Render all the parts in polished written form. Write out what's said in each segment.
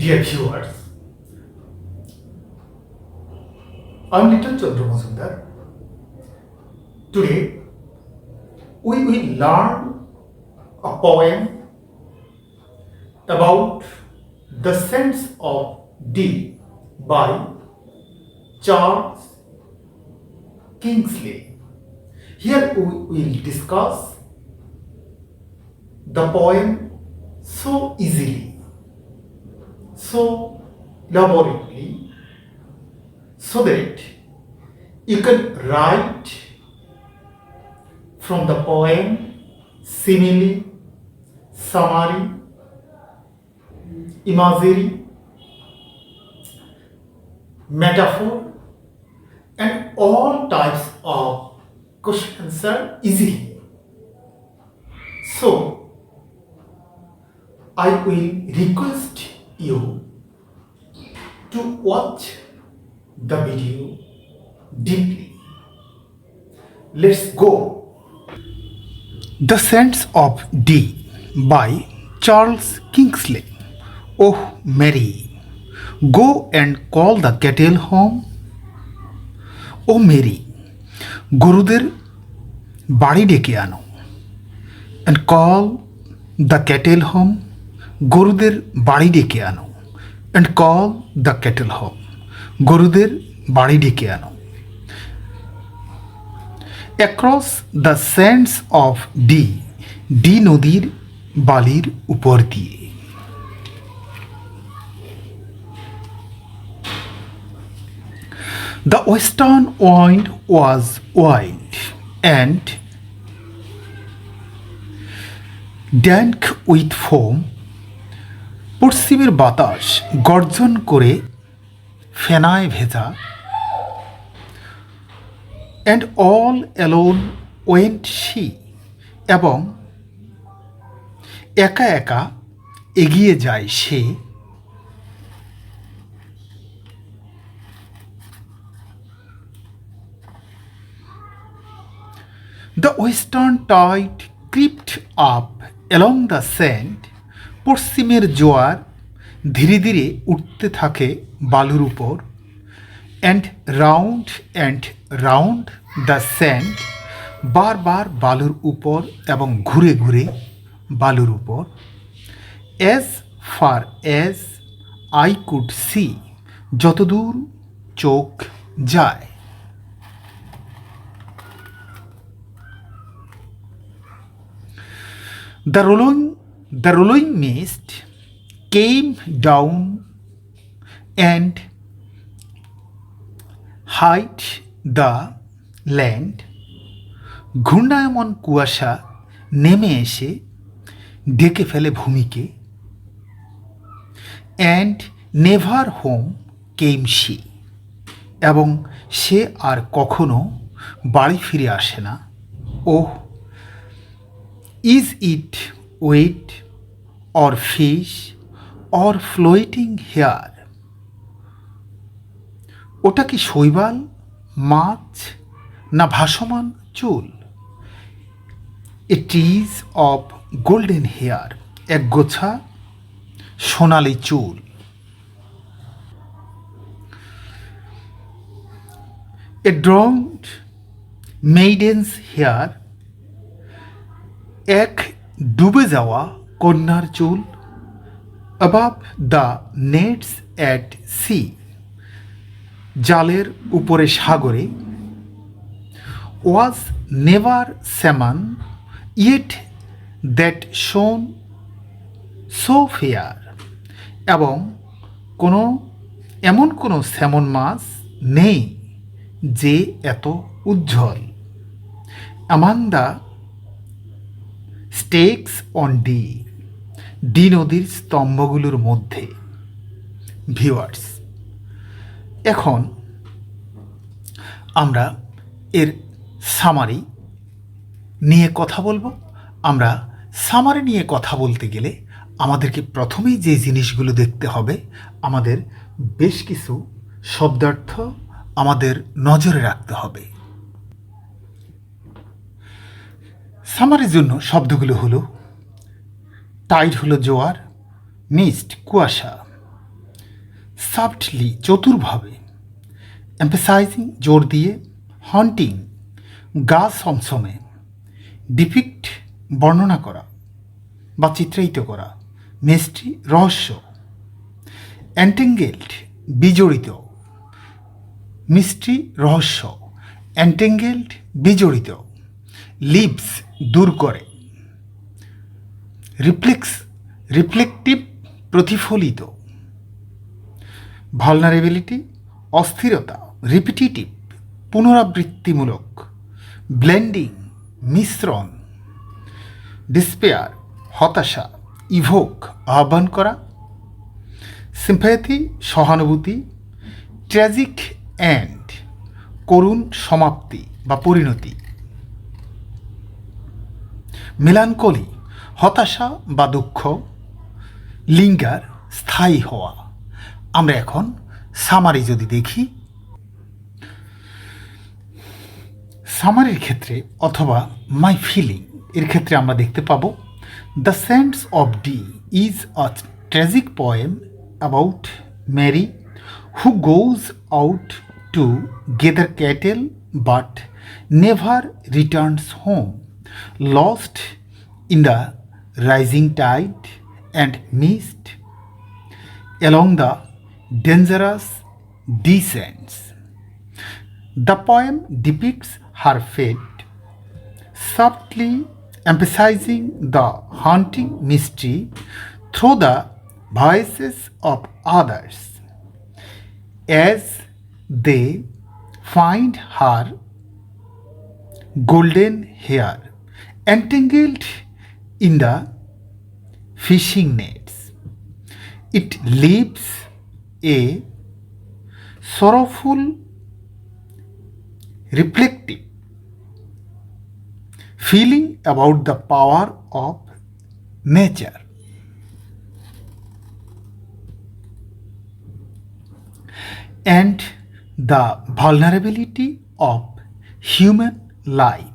Dear viewers, I'm Liton Chandra. Today we will learn a poem about the Sands of Dee by Charles Kingsley. Here we will discuss the poem so easily, so laboriously, so that you can write from the poem simile, summary, imagery, metaphor, and all types of question answer easily. So I will request you to watch the video deeply. Let's go. The Sands of Dee by Charles Kingsley. Oh, Mary, go and call the cattle home. Oh, Mary, গরুদের বাড়ি ডেকে আনো। And call the cattle home. গরুদের বাড়ি ডেকে আনো। And call the cattle home. গরুদের বাড়ি ডেকে আনো। Across the sands of Dee, D নদীর বালির উপর দিয়ে। The western wind was wild and dank with foam. পশ্চিমের বাতাস গর্জন করে ফেনায় ভেজা। And all alone went she, এবং একা একা এগিয়ে যায় সে। The western tide crept up along the sand. পশ্চিমের জোয়ার ধীরে ধীরে উঠতে থাকে বালুর উপর। And round the sand, বারবার বালুর উপর এবং ঘুরে ঘুরে বালুর উপর। As far as I could see, যতদূর চোখ যায়। The rolling mist came down and hid the land. ঘূর্ণায়মান কুয়াশা নেমে এসে ঢেকে ফেলে ভূমিকে। And never home came she, এবং সে আর কখনো বাড়ি ফিরে আসে না। ওহ, is it wheat or fish or floating hair? ওটা কি শৈবাল, মাছ, না ভাসমান চুল? A trees of golden hair, এক গোছা সোনালি চুল। A drowned maiden's hair, এক ডুবে যাওয়া কন্যার চুল। Above the nets at sea, জালের উপরে সাগরে। Was never salmon yet that shone so fair, এবং এমন কোনো স্যামন মাছ নেই যে এত উজ্জ্বল। Among the stakes on Dee, D নদীর স্তম্ভগুলোর মধ্যে। ভিউয়ার্স, এখন আমরা এর সামারি নিয়ে কথা বলবো। আমরা সামারি নিয়ে কথা বলতে গেলে আমাদেরকে প্রথমেই যে জিনিসগুলো দেখতে হবে, আমাদের বেশ কিছু শব্দার্থ আমাদের নজরে রাখতে হবে। সামারির জন্য শব্দগুলো হলো টাইড হলো জোয়ার, মিস্ট কুয়াশা, সফটলি চতুরভাবে, এম্পাসাইজিং জোর দিয়ে, হন্টিং গা সমসমে, ডিপিক্ট বর্ণনা করা বা চিত্রায়িত করা, মিস্ট্রি রহস্য, অ্যান্টেঙ্গেলড বিজড়িত, মিস্ট্রি রহস্য, অ্যান্টেঙ্গেলড বিজড়িত, লিভস দূর করে, রিফ্লেকটিভ প্রতিফলিত, ভালনারেবিলিটি অস্থিরতা, রিপিটিটিভ পুনরাবৃত্তিমূলক, ব্লেন্ডিং মিশ্রণ, ডিসপেয়ার হতাশা, ইভোক আহ্বান করা, সিম্প্যাথি সহানুভূতি, ট্র্যাজিক এন্ড করুণ সমাপ্তি বা পরিণতি, মেলানকলি হতাশা বা দুঃখ, লিঙ্গার স্থায়ী হওয়া। আমরা এখন সামারি যদি দেখি, সামারির ক্ষেত্রে অথবা মাই ফিলিং এর ক্ষেত্রে আমরা দেখতে পাবো the sands of Dee is a tragic poem about Mary who goes out to gather cattle but never returns home, lost in the rising tide and mist along the dangerous descents. The poem depicts her fate, subtly emphasizing the haunting mystery through the voices of others as they find her golden hair entangled in the fishing nets. It leaves a sorrowful, reflective feeling about the power of nature and the vulnerability of human life.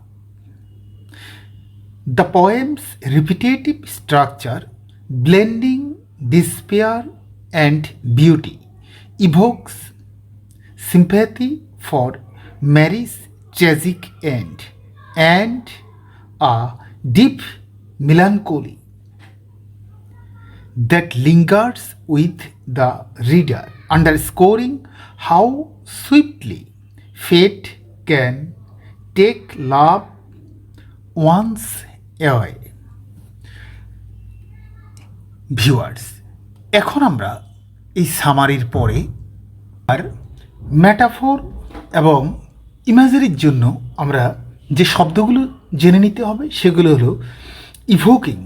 The poem's repetitive structure, blending despair and beauty, evokes sympathy for Mary's tragic end and a deep melancholy that lingers with the reader, underscoring how swiftly fate can take love once away. Viewers, এখন আমরা এই সামারির পরে আর metaphor এবং ইমাজারির জন্য আমরা যে শব্দগুলো জেনে নিতে হবে সেগুলো হলো ইভোকিং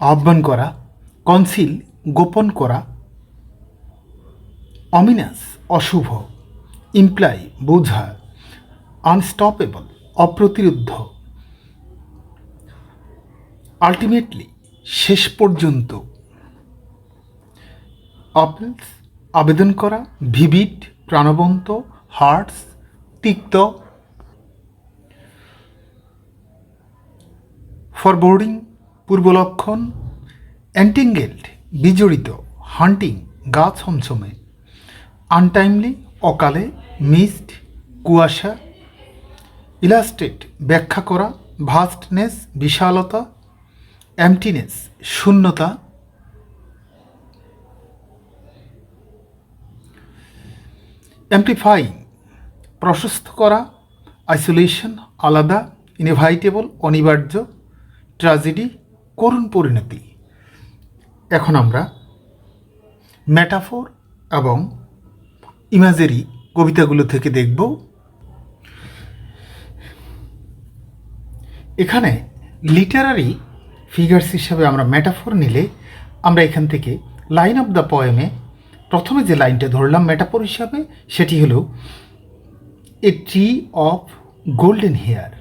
আহ্বান করা, কনসিল গোপন করা, অমিনাস অশুভ, ইমপ্লাই বোঝা, আনস্টপেবল অপ্রতিরোধ্য, আলটিমেটলি শেষ পর্যন্ত, অপেলস আবেদন করা, ভিভিড প্রাণবন্ত, হার্টস তিক্ত, ফরবোর্ডিং পূর্বলক্ষণ, অ্যান্টেঙ্গেলড বিজড়িত, হান্টিং গা ছমছমে, আনটাইমলি অকালে, মিস্ট কুয়াশা, ইলাস্ট্রেট ব্যাখ্যা করা, ভাস্টনেস বিশালতা, এমটিনেস শূন্যতা, অ্যাম্প্লিফাইং প্রশস্ত করা, আইসোলেশন আলাদা, ইনএভাইটেবল অনিবার্য, ট্র্যাজেডি করুণ পরিণতি। এখন আমরা ম্যাটাফোর এবং ইমাজেরি কবিতাগুলো থেকে দেখব। এখানে লিটারারি ফিগার্স হিসাবে আমরা ম্যাটাফোর নিলে আমরা এখান থেকে লাইন অফ দ্য পোয়েমে প্রথমে যে লাইনটা ধরলাম ম্যাটাফোর হিসাবে সেটি হলো a tree of golden hair.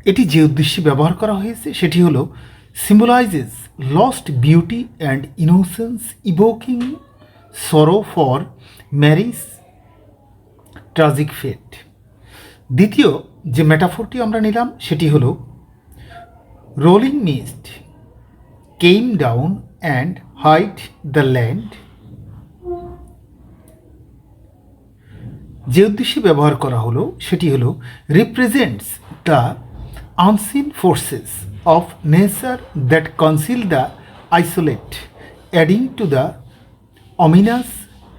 এটি যে উদ্দেশ্যে ব্যবহার করা হয়েছে সেটি হলো symbolizes lost beauty and innocence, evoking sorrow for Mary's tragic ফেট। দ্বিতীয় যে ম্যাটাফোরটি আমরা নিলাম সেটি হলো rolling mist came down and hide the land যে উদ্দেশ্যে ব্যবহার করা হলো সেটি হলো represents the unseen forces of nature that conceal the isolate adding to the ominous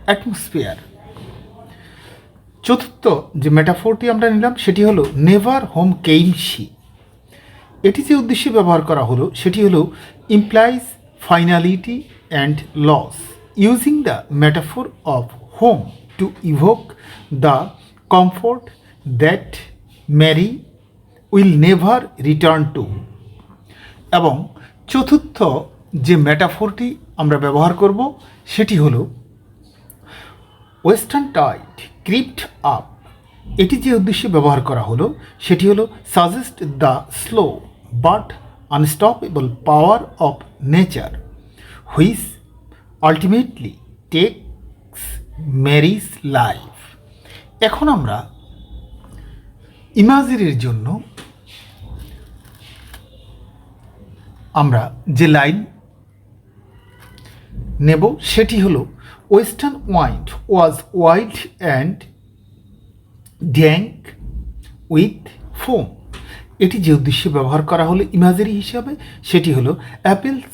atmosphere. চতুর্থ যে মেটাফোরটি আমরা নিলাম সেটি হলো নেভার হোম কেইম শি। এটি যে উদ্দেশ্যে ব্যবহার করা হলো সেটি হলো implies finality and loss using the metaphor of home to evoke the comfort that Mary will never return to. এবং চতুর্থ যে মেটাফোরটি আমরা ব্যবহার করব সেটি হলো ওয়েস্টার্ন টাইড ক্রিপ্ট আপ। এটি যে উদ্দেশ্যে ব্যবহার করা হলো সেটি হলো suggest the slow but unstoppable power of nature which ultimately takes Mary's life. এখন আমরা ইমাজিরির জন্য আমরা যে লাইন নেব সেটি হলো western wind was wild and dank with foam. এটি যে উদ্দেশ্যে ব্যবহার করা হলো ইমাজারি হিসাবে সেটি হলো appeals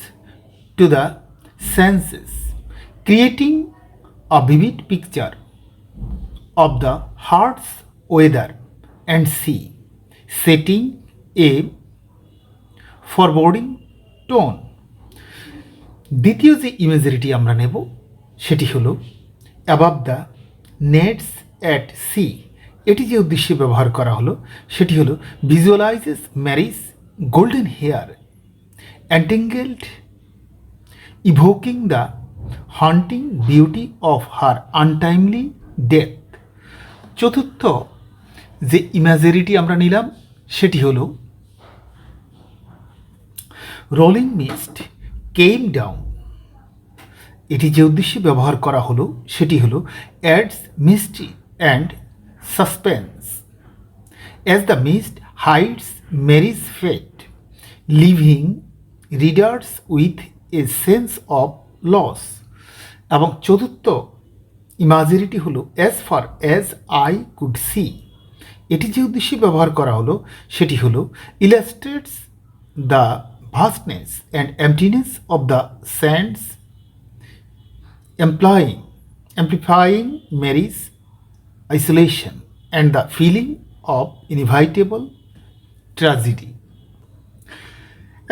to the senses creating a vivid picture of the harsh weather and sea setting a foreboding tone. দ্বিতীয় যে ইমেজারিটি আমরা নেব সেটি হলো above the nets at sea. এটি যে উদ্দেশ্যে ব্যবহার করা হলো সেটি হলো visualizes Mary's golden hair entangled evoking the haunting beauty of her untimely death. চতুর্থ যে ইমেজারিটি আমরা নিলাম সেটি হলো রোলিং মিস্ট কেম ডাউন। এটি যে উদ্দেশ্যে ব্যবহার করা হলো সেটি হলো adds mystery and suspense as the mist hides Mary's fate leaving readers with a sense of loss. এবং চতুর্থ ইমাজিরিটি হলো as far as I could see. এটি যে উদ্দেশ্যে ব্যবহার করা হলো সেটি হলো illustrates the vastness and emptiness of the sands, amplifying Mary's isolation and the feeling of inevitable tragedy.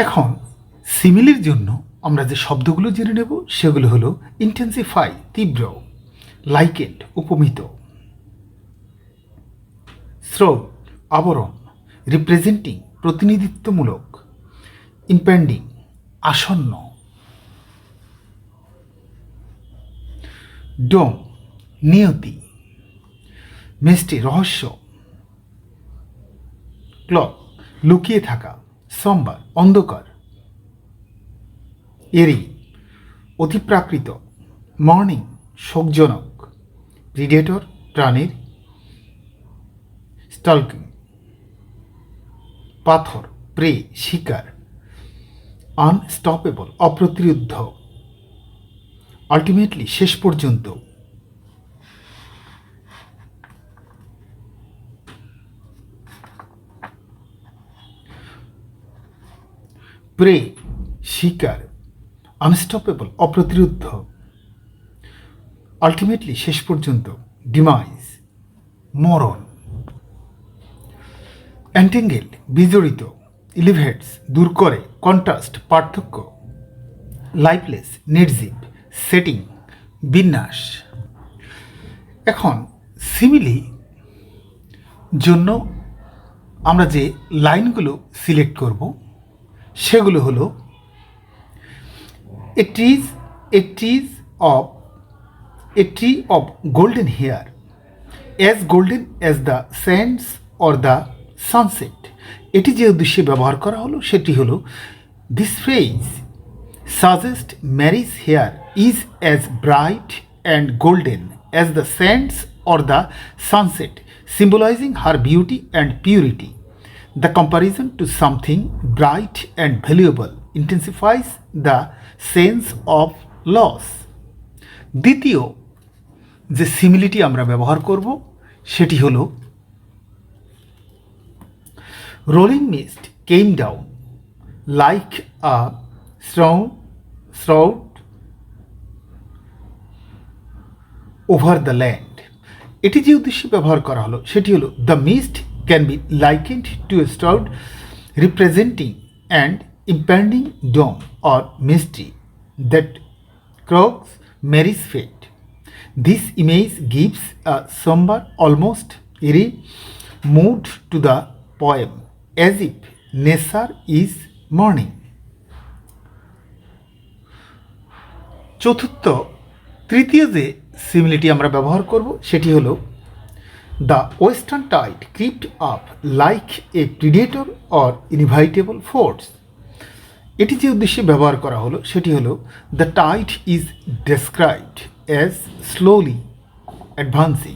এখন সিমিলির জন্য আমরা যে শব্দগুলো জেনে নেব সেগুলো হলো ইন্টেন্সিফাই তীব্র, লাইকেন্ড উপমিত, স্রোত আবরণ, রিপ্রেজেন্টিং প্রতিনিধিত্বমূলক, ইম্পেন্ডিং আসন্ন, ডোম নিয়তি, মিস্ট্রি রহস্য, ক্লক লুকিয়ে থাকা, সোমবার অন্ধকার, এরি অতিপ্রাকৃত, মর্নিং শোকজনক, প্রিডেটর প্রাণীর, স্টালকিং পাথর, প্রে শিকার, আনস্টপেবল অপ্রতিরোধ্য, আলটিমেটলি শেষ পর্যন্ত, প্রে শিকার, আনস্টপেবল অপ্রতিরোধ্য, আলটিমেটলি শেষ পর্যন্ত, ডিমাইজ মরণ, অ্যান্টেঙ্গেল বিজড়িত, ইলিভেটস দূর করে, কন্ট্রাস্ট পার্থক্য, লাইফলেস নির্জীব, সেটিং বিন্যাস। এখন সিমিলি জন্য আমরা যে লাইনগুলো সিলেক্ট করব সেগুলো হলো a tree of golden hair as golden as the sands or the sunset. এটি যে উদ্দেশ্যে ব্যবহার করা হলো সেটি হলো this phrase suggest Mary's hair is as bright and golden as the sands or the sunset symbolising her beauty and purity. The comparison to something bright and valuable intensifies the sense of loss. দ্বিতীয় যে সিমিলিটি আমরা ব্যবহার করব সেটি হলো rolling mist came down like a shroud over the land. এটি যে উদ্দেশ্যে ব্যবহার করা হলো সেটি হলো the mist can be likened to a shroud representing an impending doom or mystery that cloaks Mary's fate. This image gives a somber, almost eerie mood to the poem, as if nature is mourning. তৃতীয় যে সিমিলিটি আমরা ব্যবহার করব সেটি হলো the western tide crept up like a predator or inevitable force. এটি যে উদ্দেশ্যে ব্যবহার করা হলো সেটি হলো the tide is described as slowly advancing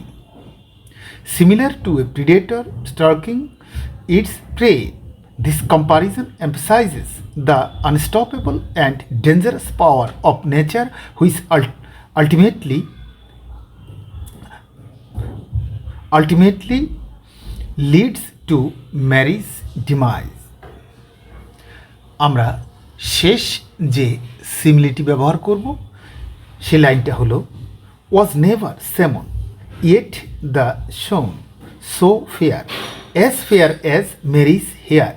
similar to a predator stalking its prey. This comparison emphasizes the unstoppable and dangerous power of nature which ultimately leads to Mary's demise. আমরা শেষ যে সিমিলিটি ব্যবহার করব সে লাইনটা হলো was never salmon yet the shone so fair as Mary's hair.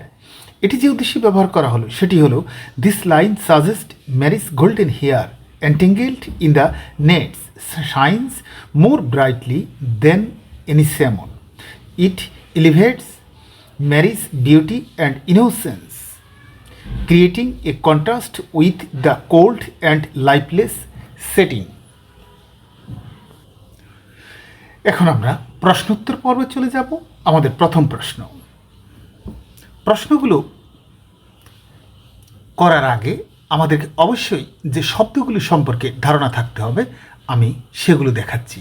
এটি যে উদ্দেশ্যে ব্যবহার করা হলো সেটি হলো this line suggest Mary's golden hair entangled in the nets shines more brightly than any salmon. It elevates Mary's beauty and innocence, creating a contrast with the cold and lifeless setting. এখন আমরা প্রশ্নোত্তর পর্বে চলে যাব। আমাদের প্রথম প্রশ্নগুলো করার আগে আমাদেরকে অবশ্যই যে শব্দগুলি সম্পর্কে ধারণা থাকতে হবে, আমি সেগুলো দেখাচ্ছি।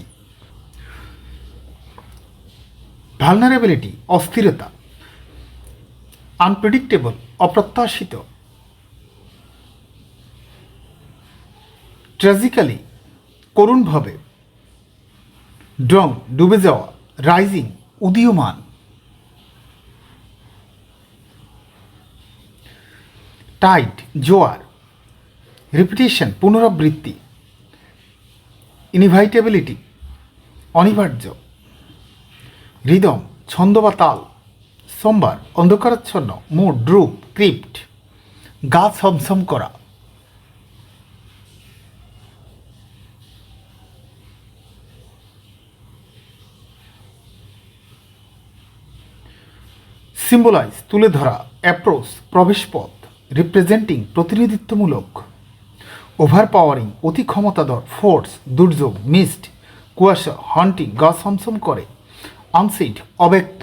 ভালনারেবিলিটি অস্থিরতা, আনপ্রেডিক্টেবল অপ্রত্যাশিত, ট্র্যাজিক্যালি করুণভাবে, ড্রাউন ডুবে যাওয়া, রাইজিং উদীয়মান, টাইড জোয়ার, রিপিটেশন পুনরাবৃত্তি, ইনভাইটেবিলিটি অনিবার্য, রিদম ছন্দ বা তাল, সোমবার অন্ধকারাচ্ছন্ন, মুড ড্রুপ ক্রিপ্ট, গা ছমছম করা, সিম্বলাইজ তুলে ধরা, অ্যাপ্রোচ প্রবেশপথ, রিপ্রেজেন্টিং প্রতিনিধিত্বমূলক, ওভার পাওয়ারিং অতি ক্ষমতাধর, ফোর্স দুর্যোগ, মিস্ট কুয়াশা, হান্টিং গা ছমছম করে, আনসিড অব্যক্ত,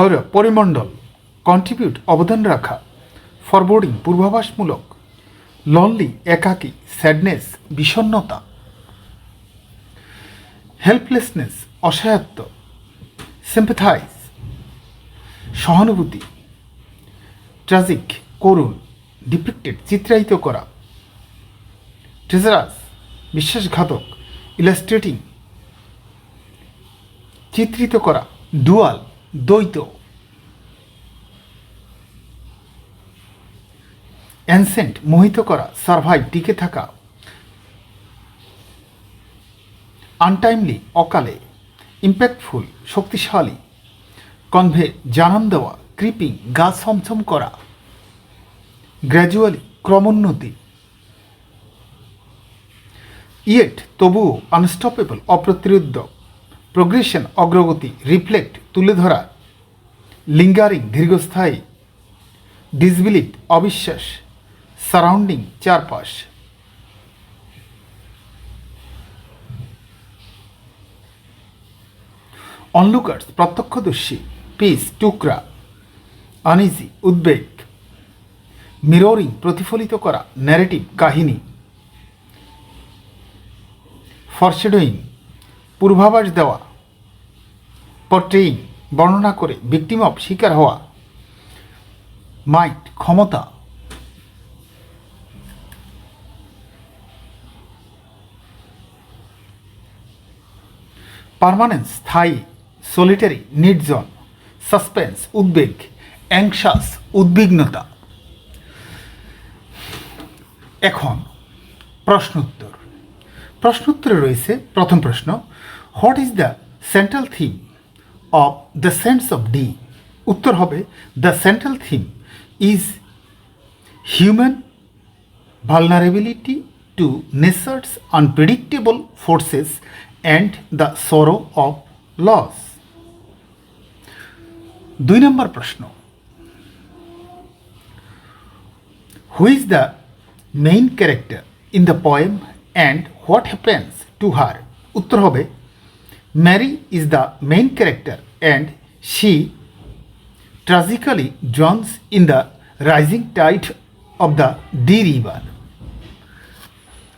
আর পরিমণ্ডল কন্ট্রিবিউট অবদান রাখা, ফরবোর্ডিং পূর্বাভাসমূলক, লনলি একাকী, স্যাডনেস বিষণ্ণতা, হেল্পলেসনেস অসহায়ত্ব, সিম্পাথাইজ সহানুভূতি, ট্র্যাজিক করুণ, ডিপিক্টেড চিত্রায়িত করা, ট্রেজারাস বিশ্বাসঘাতক, ইলাস্ট্রেটিং চিত্রিত করা, ডুয়াল দ্বৈত, অ্যানসেন্ট মোহিত করা, সার্ভাইভ টিকে থাকা, আনটাইমলি অকালে, ইম্প্যাক্টফুল শক্তিশালী, কনভে জানান দেওয়া, ক্রিপিং গা ছমছম করা, গ্র্যাজুয়ালি ক্রমোন্নতি, ইয়েট তবুও, আনস্টপেবল অপ্রতিরোধ্য, প্রোগ্রেশন অগ্রগতি, রিফ্লেক্ট তুলে ধরা, লিঙ্গারিং দীর্ঘস্থায়ী, ডিসবিলিভ অবিশ্বাস, সারাউন্ডিং চারপাশ। অনলুকার্স প্রত্যক্ষদর্শী, পিস টুকরা, আনইজি উদ্বেগ, মিররিং প্রতিফলিত করা, ন্যারেটিভ কাহিনী, ফরশেডোয়িং পূর্বাভাস দেওয়া, পর্ট্রেইং বর্ণনা করে, ভিকটিম অফ শিকার হওয়া, মাইট ক্ষমতা, পার্মানেন্স স্থায়ী, সলিটারি নির্জন, সাসপেন্স উদ্বেগ, অ্যাংশাস উদ্বিগ্নতা। এখন প্রশ্নোত্তর। প্রশ্নোত্তরে রয়েছে প্রথম প্রশ্ন, what is the central theme of the sands of D? উত্তর হবে, the central theme is human vulnerability to nature's unpredictable forces and the sorrow of loss. 2 নম্বর প্রশ্ন, who is the main character in the poem and what happens to her? উত্তর হবে, Mary is the main character and she tragically drowns in the rising tide of the Dee river.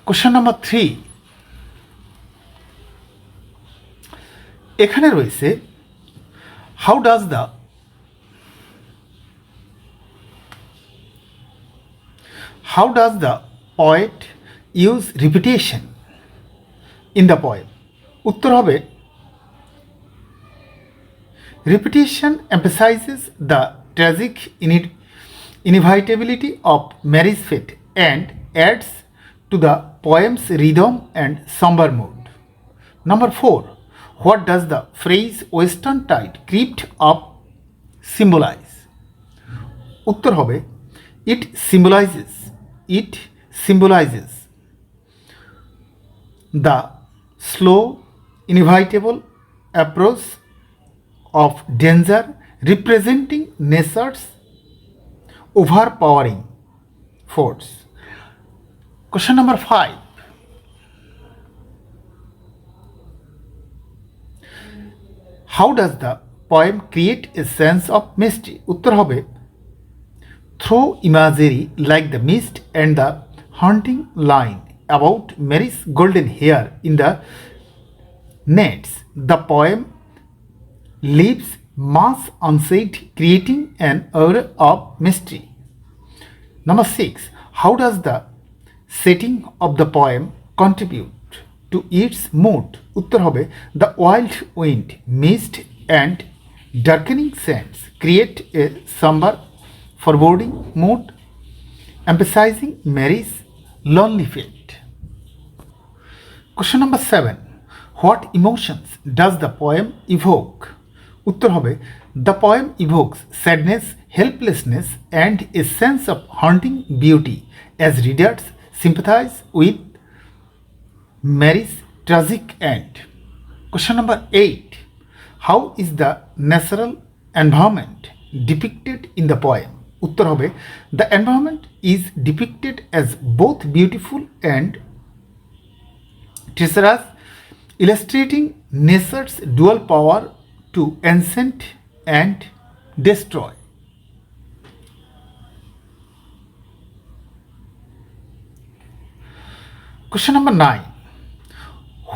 Question number 3, এখানে রয়েছে how does the poet use repetition in the poem? উত্তর হবে, repetition emphasizes the tragic inevitability of Mary's fate and adds to the poem's rhythm and somber mood. Number 4, what does the phrase western tide crept up symbolize? উত্তর হবে, it symbolizes the slow inevitable approach of danger, representing nature's overpowering force. Question number 5, how does the poem create a sense of mystery? উত্তর হবে, through imagery like the mist and the haunting line about Mary's golden hair in the nets, the poem leaves much unsaid, creating an aura of mystery. Number 6, how does the setting of the poem contribute to its mood? উত্তর হবে, the wild wind, mist and darkening sands create a somber, foreboding mood, emphasizing Mary's lonely fate. Question number 7, what emotions does the poem evoke? উত্তর হবে, the poem evokes sadness, helplessness and a sense of haunting beauty as readers sympathize with Mary's tragic end. Question number 8, how is the natural environment depicted in the poem? উত্তর হবে, the environment is depicted as both beautiful and treacherous, illustrating nature's dual power to enchant and destroy. Question number 9,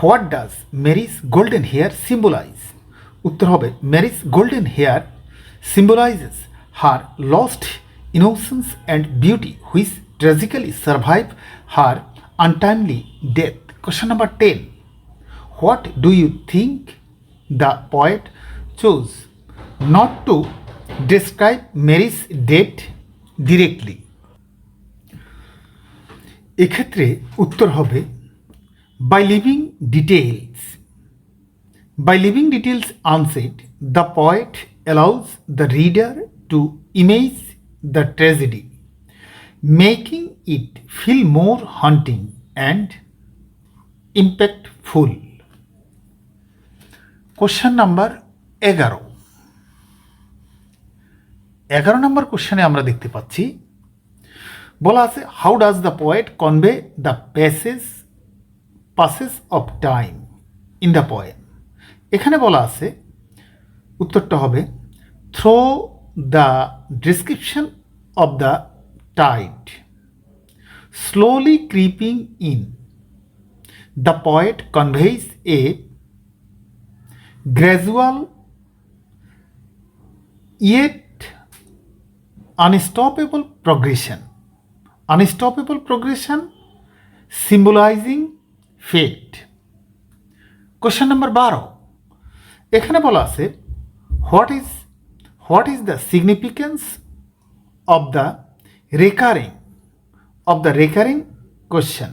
what does Mary's golden hair symbolize? উত্তর হবে, Mary's golden hair symbolizes her lost innocence and beauty, which tragically survive her untimely death. Question number 10, what do you think the poet chose not to describe Mary's death directly? এক্ষেত্রে উত্তর হবে, by leaving details unsaid, the poet allows the reader to imagine the tragedy, making it feel more haunting and impactful. Question number 11, 11 নম্বর কোশ্চেনে আমরা দেখতে পাচ্ছি, বলা আছে, how does the poet convey the passage of time in the poem? এখানে বলা আছে, উত্তরটা হবে, through the description of the tide slowly creeping in, the poet conveys a gradual yet unstoppable progression symbolizing fate. Question number 12, এখানে বলা আছে what is the significance of the recurring question,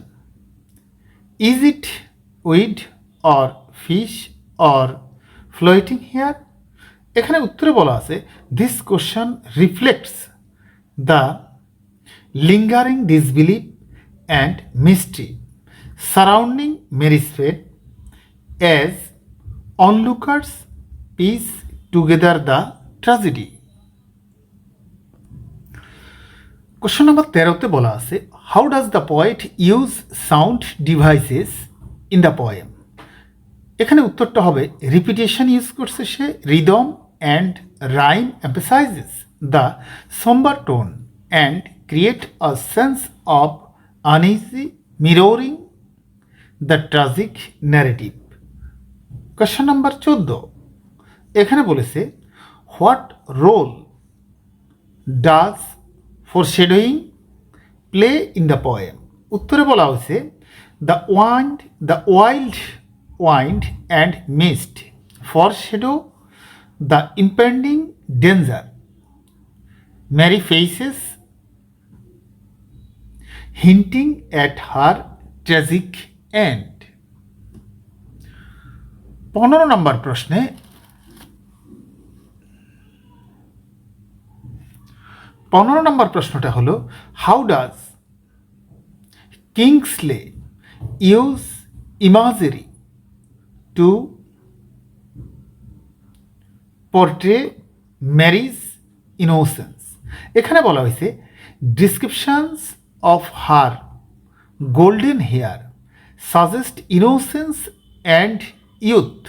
is it weed or fish or floating hair. এখানে উত্তরে বলা আছে this question reflects the lingering disbelief and mystery surrounding Mary's fate as onlookers piece together the tragedy. Question number 13তে বলা আছে how does the poet use sound devices in the poem. এখানে উত্তরটা হবে রিপিটেশন ইউজ করছে সে, rhythm and rhyme emphasizes the somber tone and create a sense of uneasy mirroring the tragic narrative. Question number 14 এখানে বলেছে what role does foreshadowing play in the poem. উত্তরে বলা হয়েছে the wild and mist foreshadow the impending danger, Mary faces hinting at her tragic end. 15 নম্বর প্রশ্নে প্রশ্নটা হলো how does Kingsley use imagery to portray Mary's innocence. এখানে বলা হয়েছে descriptions of her golden hair suggest innocence and youth,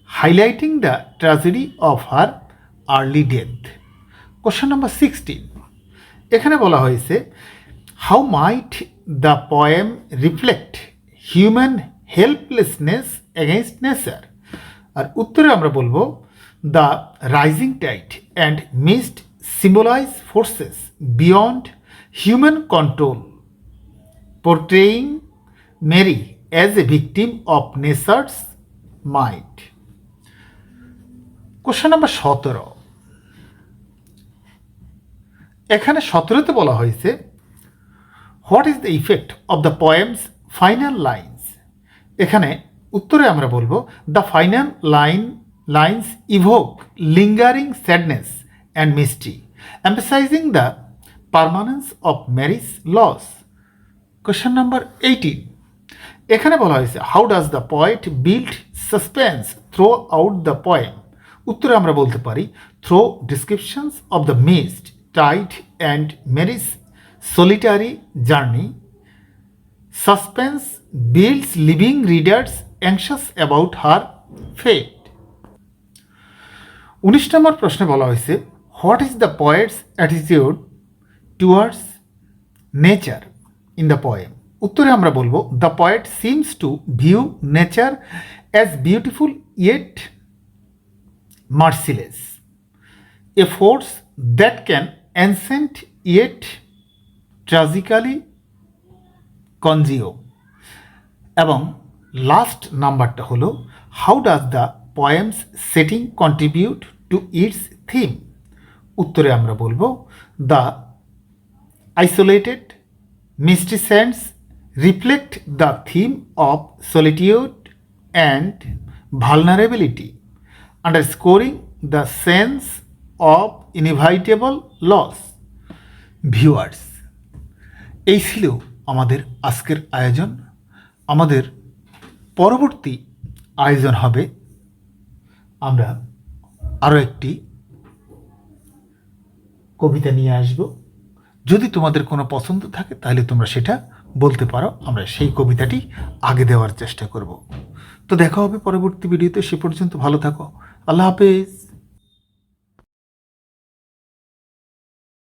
highlighting the tragedy of her early death. Question number 16 এখানে বলা হয়েছে how might the poem reflect human helplessness against nature। আর উত্তরে আমরা বলবো the rising tide and mist symbolize forces beyond human control, portraying Mary as a victim of nature's might. Question number 17 এখানে 17তে বলা হয়েছে what is the effect of the poem's final lines. এখানে উত্তরে আমরা বলবো the final lines evoke lingering sadness and mystery emphasizing the permanence of Mary's loss. Question number 18 এখানে বলা হয়েছে how does the poet build suspense throughout the poem. উত্তরে আমরা বলতে পারি through descriptions of the mist tide and Mary's solitary journey suspense builds living readers anxious about her fate. 19 নম্বর প্রশ্নে বলা হয়েছে what is the poet's attitude towards nature in the poem. উত্তরে আমরা বলবো the poet seems to view nature as beautiful yet merciless, a force that can enchant yet tragically consume. এবং last নাম্বারটা হলো how does the poem's setting contribute to its theme. উত্তরে আমরা বলবো the isolated misty sands reflect the theme of solitude and vulnerability, underscoring the sense of inevitable loss. Viewers, এই ছিল আমাদের আজকের আয়োজন। আমাদের পরবর্তী আয়োজন হবে আমরা আরও একটি কবিতা নিয়ে আসব। যদি তোমাদের কোনো পছন্দ থাকে তাহলে তোমরা সেটা বলতে পারো, আমরা সেই কবিতাটি আগে দেওয়ার চেষ্টা করব। তো দেখা হবে পরবর্তী ভিডিওতে, সে পর্যন্ত ভালো থাকো, আল্লাহ হাফেজ।